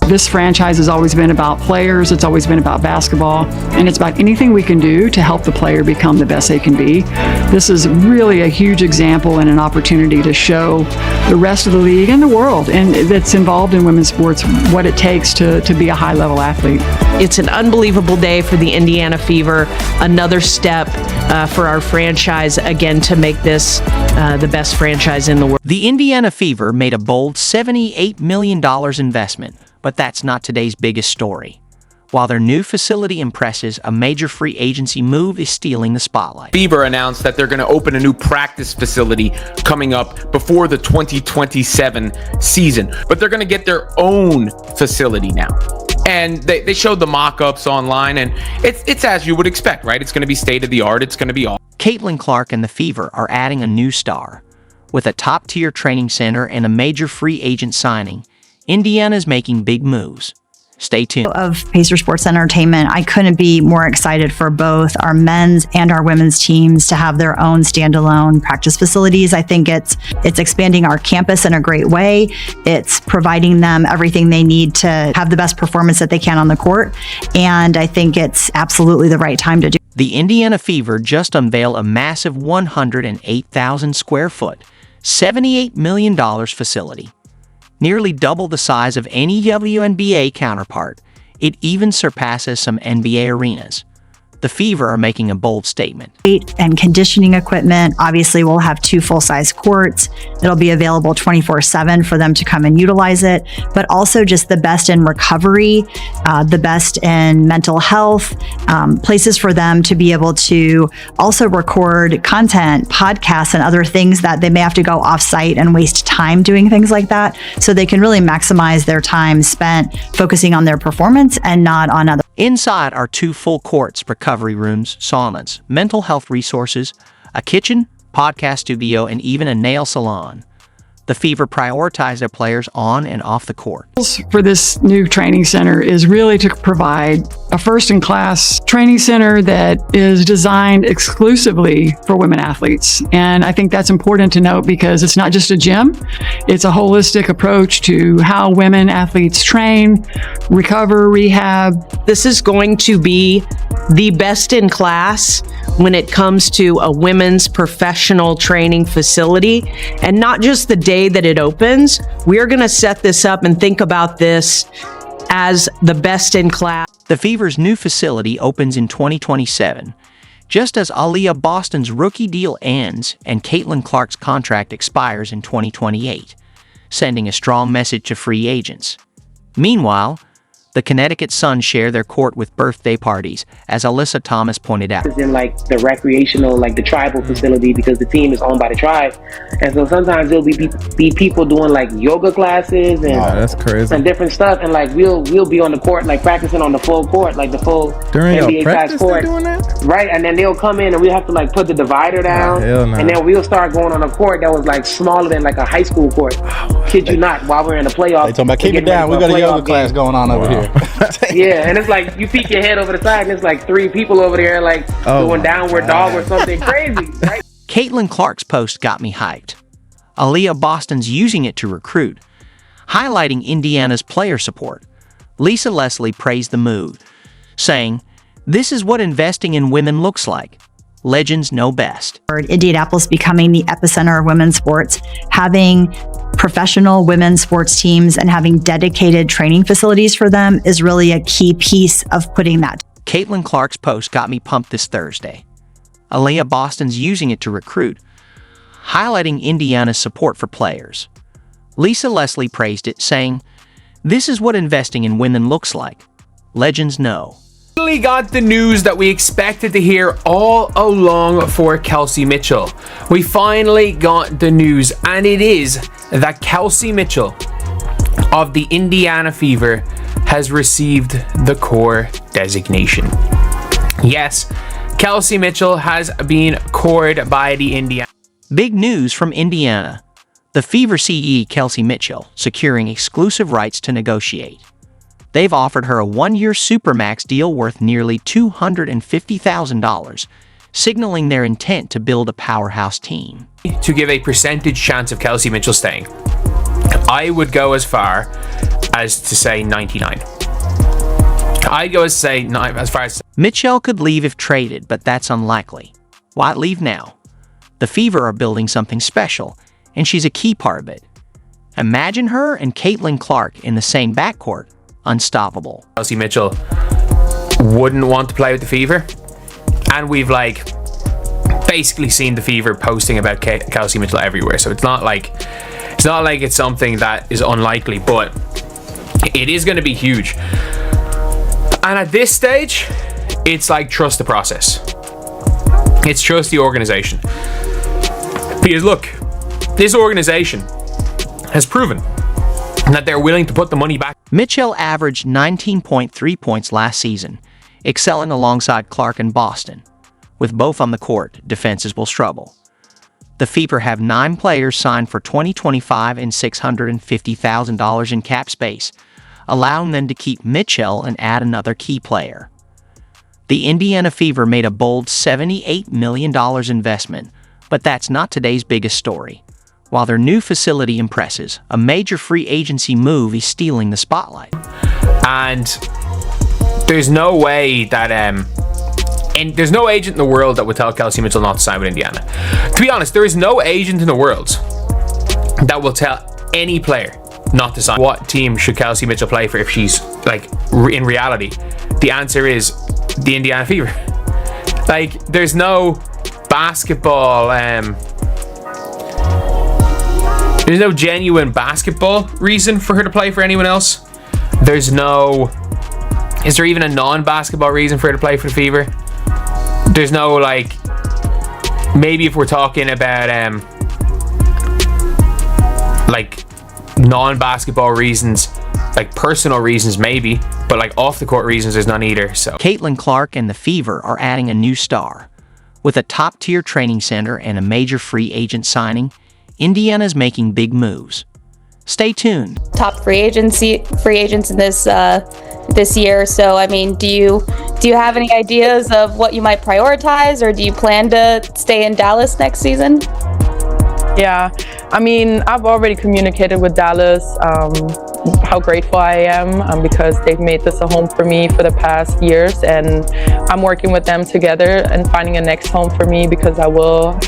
This franchise has always been about players, it's always been about basketball, and it's about anything we can do to help the player become the best they can be. This is really a huge example and an opportunity to show the rest of the league and the world and that's involved in women's sports what it takes to be a high-level athlete. It's an unbelievable day for the Indiana Fever, another step for our franchise, again, to make this the best franchise in the world. The Indiana Fever made a bold $78 million investment, but that's not today's biggest story. While their new facility impresses, a major free agency move is stealing the spotlight. Fever announced that they're going to open a new practice facility coming up before the 2027 season, but they're going to get their own facility now. And they showed the mock-ups online, and it's as you would expect, right? It's going to be state-of-the-art. It's going to be all. Caitlin Clark and the Fever are adding a new star. With a top-tier training center and a major free agent signing, Indiana is making big moves. Stay tuned. Of Pacer Sports Entertainment, I couldn't be more excited for both our men's and our women's teams to have their own standalone practice facilities. I think it's expanding our campus in a great way. It's providing them everything they need to have the best performance that they can on the court. And I think it's absolutely the right time to do. The Indiana Fever just unveiled a massive 108,000 square foot, $78 million facility. Nearly double the size of any WNBA counterpart. It even surpasses some NBA arenas. The Fever are making a bold statement. And conditioning equipment. Obviously, we'll have 2 full-size courts. It'll be available 24/7 for them to come and utilize it, but also just the best in recovery, the best in mental health, places for them to be able to also record content, podcasts, and other things that they may have to go off-site and waste time doing things like that. So they can really maximize their time spent focusing on their performance and not on other. Inside are 2 full courts, recovery rooms, saunas, mental health resources, a kitchen, podcast studio, and even a nail salon. The Fever prioritize their players on and off the court. For this new training center is really to provide a first-in-class training center that is designed exclusively for women athletes. And I think that's important to note because it's not just a gym, it's a holistic approach to how women athletes train, recover, rehab. This is going to be the best in class when it comes to a women's professional training facility, and not just the day that it opens. We are going to set this up and think about this as the best in class. The Fever's new facility opens in 2027, just as Aaliyah Boston's rookie deal ends and Caitlin Clark's contract expires in 2028, sending a strong message to free agents. Meanwhile, the Connecticut Sun share their court with birthday parties, as Alyssa Thomas pointed out. In like the recreational, like the tribal facility, because the team is owned by the tribe, and so sometimes there'll be people doing like yoga classes and that's crazy and different stuff, and like we'll be on the court like practicing on the full court, like the full during NBA size court, doing that? Right? And then they'll come in and we have to like put the divider down, and then we'll start going on a court that was like smaller than like a high school court. Kid you not, while we're in the playoffs. They talking about keep it down. We got a yoga class going on over here. Yeah, and it's like you peek your head over the side and it's like 3 people over there like doing downward dog or something crazy, right? Caitlin Clark's post got me hyped. Aaliyah Boston's using it to recruit, highlighting Indiana's player support. Lisa Leslie praised the move, saying, "This is what investing in women looks like. Legends know best." Indianapolis becoming the epicenter of women's sports, having professional women's sports teams and having dedicated training facilities for them is really a key piece of putting that. Caitlin Clark's post got me pumped this Thursday. Aaliyah Boston's using it to recruit, highlighting Indiana's support for players. Lisa Leslie praised it, saying, "This is what investing in women looks like. Legends know." We got the news that we expected to hear all along for Kelsey Mitchell. We finally got the news, and it is that Kelsey Mitchell of the Indiana Fever has received the core designation. Yes, Kelsey Mitchell has been cored by the Indiana. Big news from Indiana. The Fever CE Kelsey Mitchell securing exclusive rights to negotiate. They've offered her a 1-year Supermax deal worth nearly $250,000, signaling their intent to build a powerhouse team. To give a percentage chance of Kelsey Mitchell staying, I would go as far as to say 99. I'd go as say as far as Mitchell could leave if traded, but that's unlikely. Why leave now? The Fever are building something special, and she's a key part of it. Imagine her and Caitlin Clark in the same backcourt. Unstoppable. Kelsey Mitchell wouldn't want to play with the Fever, and we've like basically seen the Fever posting about Kelsey Mitchell everywhere, so it's not like it's something that is unlikely, but it is going to be huge. And at this stage, it's like trust the process. It's trust the organization. Because look, this organization has proven that they're willing to put the money back. Mitchell averaged 19.3 points last season, excelling alongside Clark and Boston. With both on the court, defenses will struggle. The Fever have 9 players signed for $20,000 and $650,000 in cap space, allowing them to keep Mitchell and add another key player. The Indiana Fever made a bold $78 million investment, but that's not today's biggest story. While their new facility impresses, a major free agency move is stealing the spotlight. And there's no way that and there's no agent in the world that would tell Kelsey Mitchell not to sign with Indiana. To be honest, there is no agent in the world that will tell any player not to sign. What team should Kelsey Mitchell play for if she's like in reality? The answer is the Indiana Fever. Like, there's no basketball there's no genuine basketball reason for her to play for anyone else. Is there even a non-basketball reason for her to play for the Fever? There's no, like, maybe if we're talking about like non-basketball reasons, like personal reasons maybe, but like off the court reasons there's none either. So Caitlin Clark and the Fever are adding a new star. With a top-tier training center and a major free agent signing, Indiana's making big moves. Stay tuned. Top free agents in this year. So, I mean, do you have any ideas of what you might prioritize, or do you plan to stay in Dallas next season? Yeah, I mean, I've already communicated with Dallas how grateful I am because they've made this a home for me for the past years, and I'm working with them together and finding a next home for me because I will